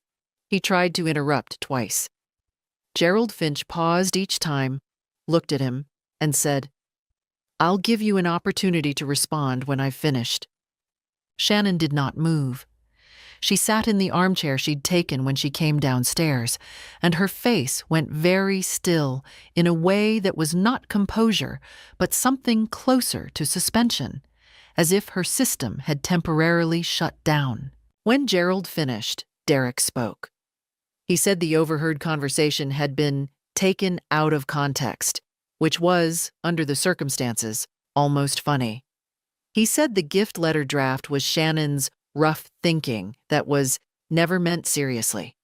He tried to interrupt twice. Gerald Finch paused each time, looked at him, and said, "I'll give you an opportunity to respond when I've finished." Shannon did not move. She sat in the armchair she'd taken when she came downstairs, and her face went very still in a way that was not composure, but something closer to suspension, as if her system had temporarily shut down. When Gerald finished, Derek spoke. He said the overheard conversation had been taken out of context, which was, under the circumstances, almost funny. He said the gift letter draft was Shannon's rough thinking that was never meant seriously.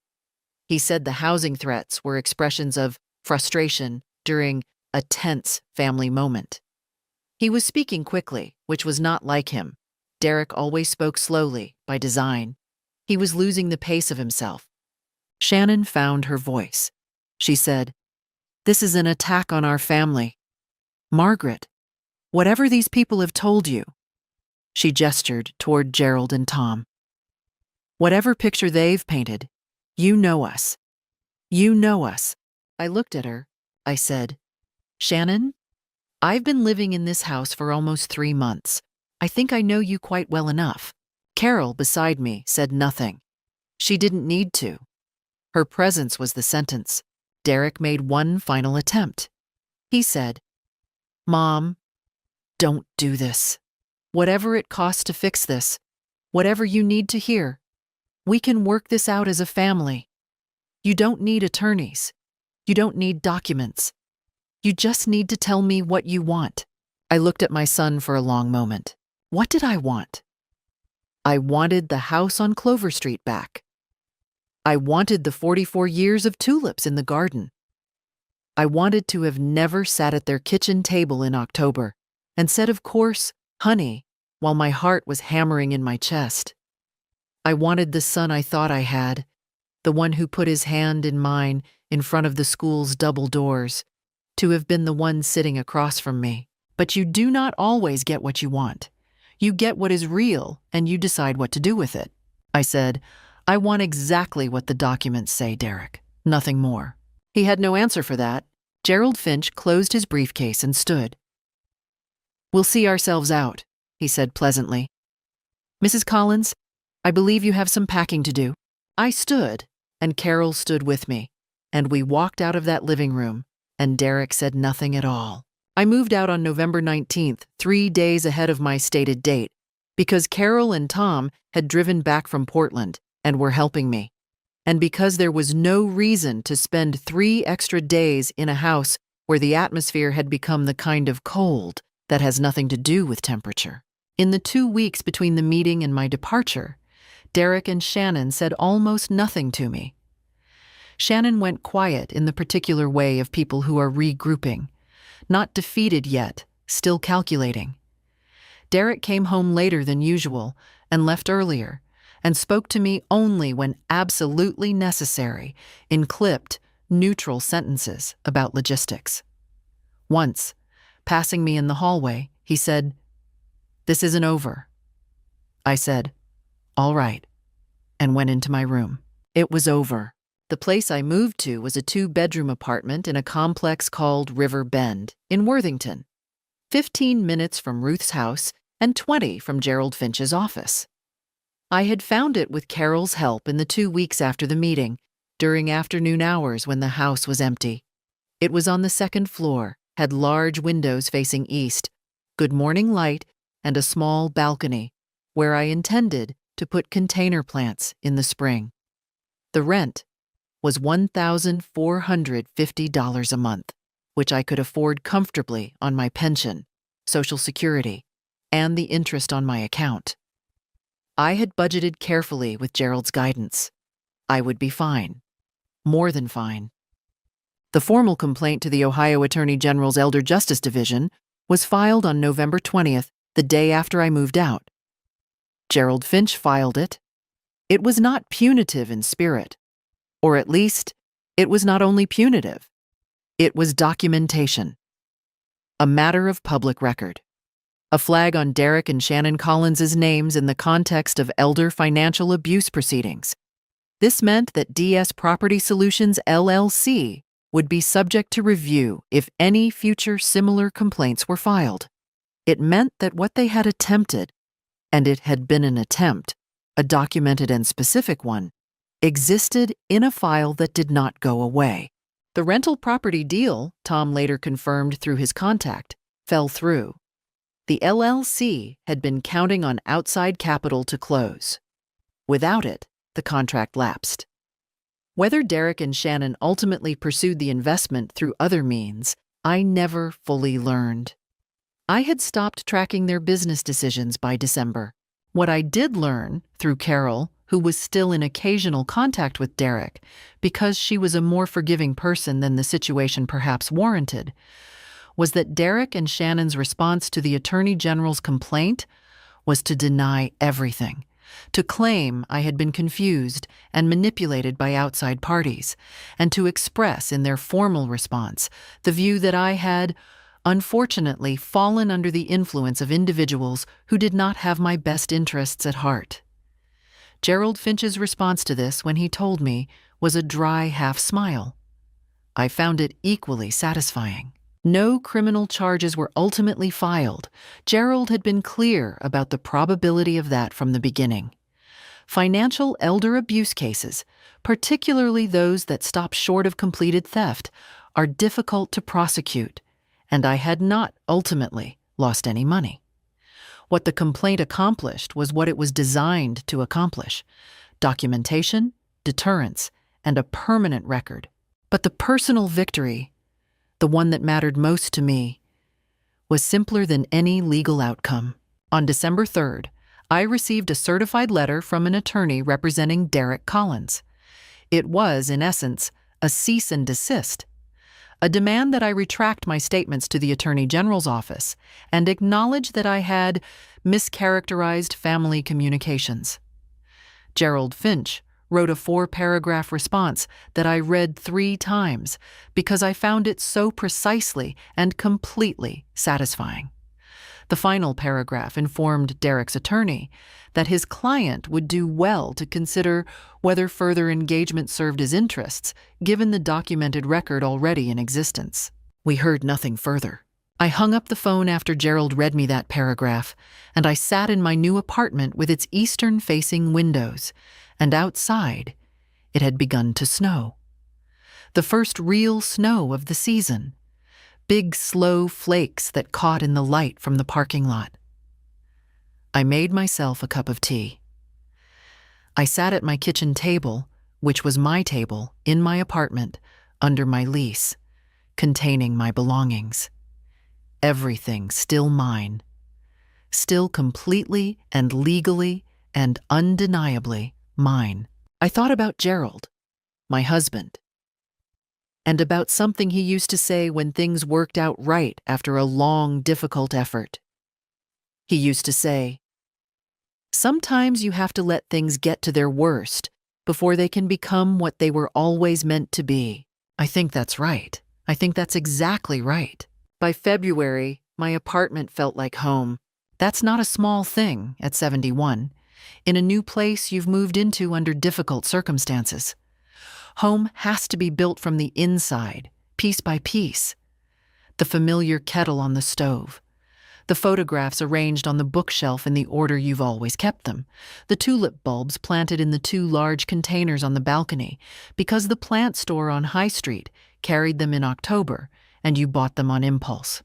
He said the housing threats were expressions of frustration during a tense family moment. He was speaking quickly, which was not like him. Derek always spoke slowly, by design. He was losing the pace of himself. Shannon found her voice. She said, "This is an attack on our family. Margaret, whatever these people have told you," she gestured toward Gerald and Tom, "whatever picture they've painted, you know us. You know us." I looked at her. I said, "Shannon, I've been living in this house for almost 3 months. I think I know you quite well enough." Carol, beside me, said nothing. She didn't need to. Her presence was the sentence. Derek made one final attempt. He said, "Mom, don't do this. Whatever it costs to fix this, whatever you need to hear, we can work this out as a family. You don't need attorneys. You don't need documents. You just need to tell me what you want." I looked at my son for a long moment. What did I want? I wanted the house on Clover Street back. I wanted the 44 years of tulips in the garden. I wanted to have never sat at their kitchen table in October and said, of course, honey, while my heart was hammering in my chest. I wanted the son I thought I had, the one who put his hand in mine in front of the school's double doors, to have been the one sitting across from me. But you do not always get what you want. You get what is real, and you decide what to do with it. I said, "I want exactly what the documents say, Derek. Nothing more." He had no answer for that. Gerald Finch closed his briefcase and stood. "We'll see ourselves out," he said pleasantly. "Mrs. Collins, I believe you have some packing to do." I stood, and Carol stood with me, and we walked out of that living room, and Derek said nothing at all. I moved out on November 19th, 3 days ahead of my stated date, because Carol and Tom had driven back from Portland and were helping me, and because there was no reason to spend 3 extra days in a house where the atmosphere had become the kind of cold that has nothing to do with temperature. In the 2 weeks between the meeting and my departure, Derek and Shannon said almost nothing to me. Shannon went quiet in the particular way of people who are regrouping, not defeated yet, still calculating. Derek came home later than usual and left earlier, and spoke to me only when absolutely necessary in clipped, neutral sentences about logistics. Once, passing me in the hallway, he said, "This isn't over." I said, "All right," and went into my room. It was over. The place I moved to was a 2-bedroom apartment in a complex called River Bend in Worthington, 15 minutes from Ruth's house and 20 from Gerald Finch's office. I had found it with Carol's help in the 2 weeks after the meeting, during afternoon hours when the house was empty. It was on the 2nd floor, had large windows facing east, good morning light, and a small balcony, where I intended to put container plants in the spring. The rent was $1,450 a month, which I could afford comfortably on my pension, Social Security, and the interest on my account. I had budgeted carefully with Gerald's guidance. I would be fine. More than fine. The formal complaint to the Ohio Attorney General's Elder Justice Division was filed on November 20th, the day after I moved out. Gerald Finch filed it. It was not punitive in spirit, or at least, it was not only punitive. It was documentation. A matter of public record. A flag on Derek and Shannon Collins's names in the context of elder financial abuse proceedings. This meant that DS Property Solutions LLC would be subject to review if any future similar complaints were filed. It meant that what they had attempted, and it had been an attempt, a documented and specific one, existed in a file that did not go away. The rental property deal, Tom later confirmed through his contact, fell through. The LLC had been counting on outside capital to close. Without it, the contract lapsed. Whether Derek and Shannon ultimately pursued the investment through other means, I never fully learned. I had stopped tracking their business decisions by December. What I did learn, through Carol, who was still in occasional contact with Derek, because she was a more forgiving person than the situation perhaps warranted, was that Derek and Shannon's response to the Attorney General's complaint was to deny everything, to claim I had been confused and manipulated by outside parties, and to express in their formal response the view that I had, unfortunately, fallen under the influence of individuals who did not have my best interests at heart. Gerald Finch's response to this, when he told me, was a dry half-smile. I found it equally satisfying. No criminal charges were ultimately filed. Gerald had been clear about the probability of that from the beginning. Financial elder abuse cases, particularly those that stop short of completed theft, are difficult to prosecute, and I had not ultimately lost any money. What the complaint accomplished was what it was designed to accomplish: documentation, deterrence, and a permanent record. But the personal victory, the one that mattered most to me, was simpler than any legal outcome. On December 3rd, I received a certified letter from an attorney representing Derek Collins. It was, in essence, a cease and desist, a demand that I retract my statements to the Attorney General's office and acknowledge that I had mischaracterized family communications. Gerald Finch wrote a 4-paragraph response that I read 3 times because I found it so precisely and completely satisfying. The final paragraph informed Derek's attorney that his client would do well to consider whether further engagement served his interests, given the documented record already in existence. We heard nothing further. I hung up the phone after Gerald read me that paragraph, and I sat in my new apartment with its eastern-facing windows, and outside, it had begun to snow. The first real snow of the season. Big, slow flakes that caught in the light from the parking lot. I made myself a cup of tea. I sat at my kitchen table, which was my table, in my apartment, under my lease, containing my belongings. Everything still mine. Still completely and legally and undeniably mine. I thought about Gerald, my husband, and about something he used to say when things worked out right after a long, difficult effort. He used to say, "Sometimes you have to let things get to their worst before they can become what they were always meant to be." I think that's right. I think that's exactly right. By February, my apartment felt like home. That's not a small thing at 71, in a new place you've moved into under difficult circumstances. Home has to be built from the inside, piece by piece. The familiar kettle on the stove, the photographs arranged on the bookshelf in the order you've always kept them, the tulip bulbs planted in the 2 large containers on the balcony because the plant store on High Street carried them in October and you bought them on impulse.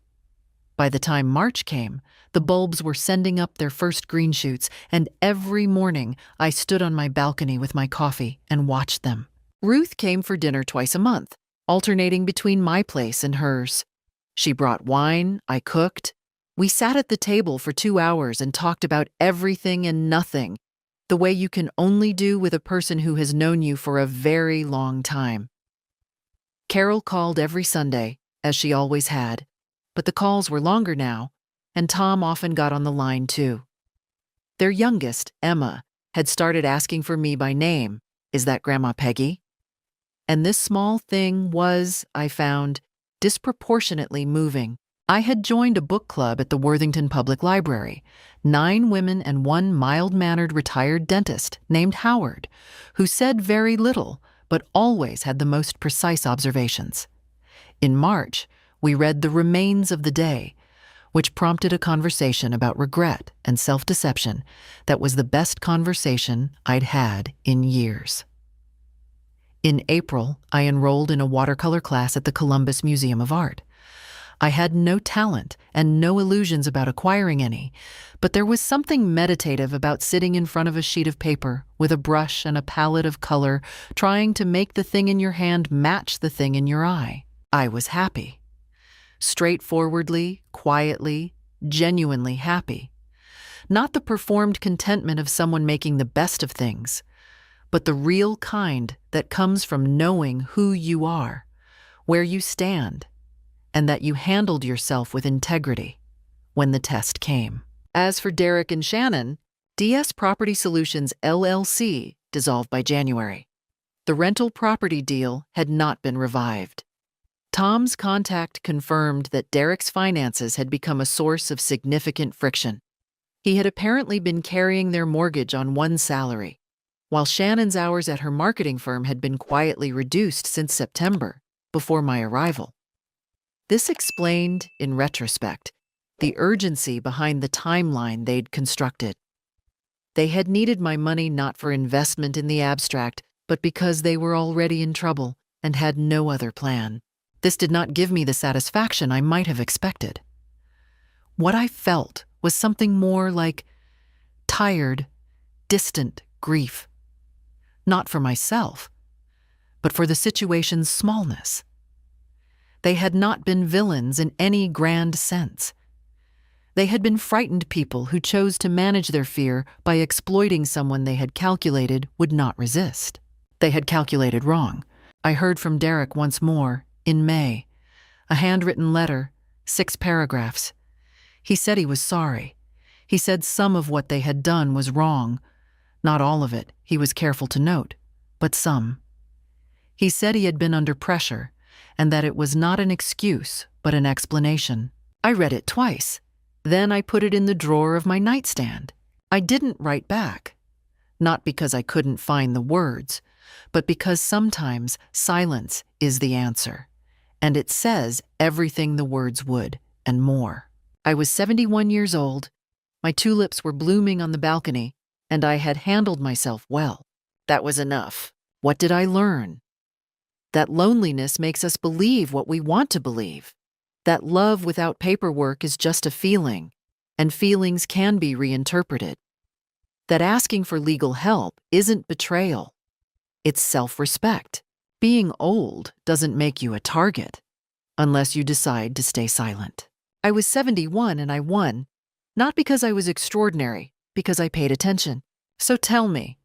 By the time March came, the bulbs were sending up their first green shoots, and every morning I stood on my balcony with my coffee and watched them. Ruth came for dinner twice a month, alternating between my place and hers. She brought wine, I cooked. We sat at the table for 2 hours and talked about everything and nothing, the way you can only do with a person who has known you for a very long time. Carol called every Sunday, as she always had, but the calls were longer now, and Tom often got on the line too. Their youngest, Emma, had started asking for me by name. "Is that Grandma Peggy?" And this small thing was, I found, disproportionately moving. I had joined a book club at the Worthington Public Library, 9 women and one mild-mannered retired dentist named Howard, who said very little but always had the most precise observations. In March, we read The Remains of the Day, which prompted a conversation about regret and self-deception that was the best conversation I'd had in years. In April, I enrolled in a watercolor class at the Columbus Museum of Art. I had no talent and no illusions about acquiring any, but there was something meditative about sitting in front of a sheet of paper with a brush and a palette of color, trying to make the thing in your hand match the thing in your eye. I was happy. Straightforwardly, quietly, genuinely happy. Not the performed contentment of someone making the best of things, but the real kind that comes from knowing who you are, where you stand, and that you handled yourself with integrity when the test came. As for Derek and Shannon, DS Property Solutions LLC dissolved by January. The rental property deal had not been revived. Tom's contact confirmed that Derek's finances had become a source of significant friction. He had apparently been carrying their mortgage on one salary, while Shannon's hours at her marketing firm had been quietly reduced since September, before my arrival. This explained, in retrospect, the urgency behind the timeline they'd constructed. They had needed my money not for investment in the abstract, but because they were already in trouble and had no other plan. This did not give me the satisfaction I might have expected. What I felt was something more like tired, distant grief. Not for myself, but for the situation's smallness. They had not been villains in any grand sense. They had been frightened people who chose to manage their fear by exploiting someone they had calculated would not resist. They had calculated wrong. I heard from Derek once more, in May. A handwritten letter, 6 paragraphs. He said he was sorry. He said some of what they had done was wrong. Not all of it, he was careful to note, but some. He said he had been under pressure, and that it was not an excuse, but an explanation. I read it twice. Then I put it in the drawer of my nightstand. I didn't write back. Not because I couldn't find the words, but because sometimes silence is the answer. And it says everything the words would, and more. I was 71 years old. My tulips were blooming on the balcony, and I had handled myself well. That was enough. What did I learn? That loneliness makes us believe what we want to believe. That love without paperwork is just a feeling, and feelings can be reinterpreted. That asking for legal help isn't betrayal. It's self-respect. Being old doesn't make you a target, unless you decide to stay silent. I was 71 and I won, not because I was extraordinary, because I paid attention. So tell me,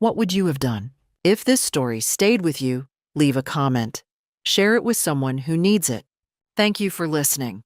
what would you have done? If this story stayed with you, leave a comment. Share it with someone who needs it. Thank you for listening.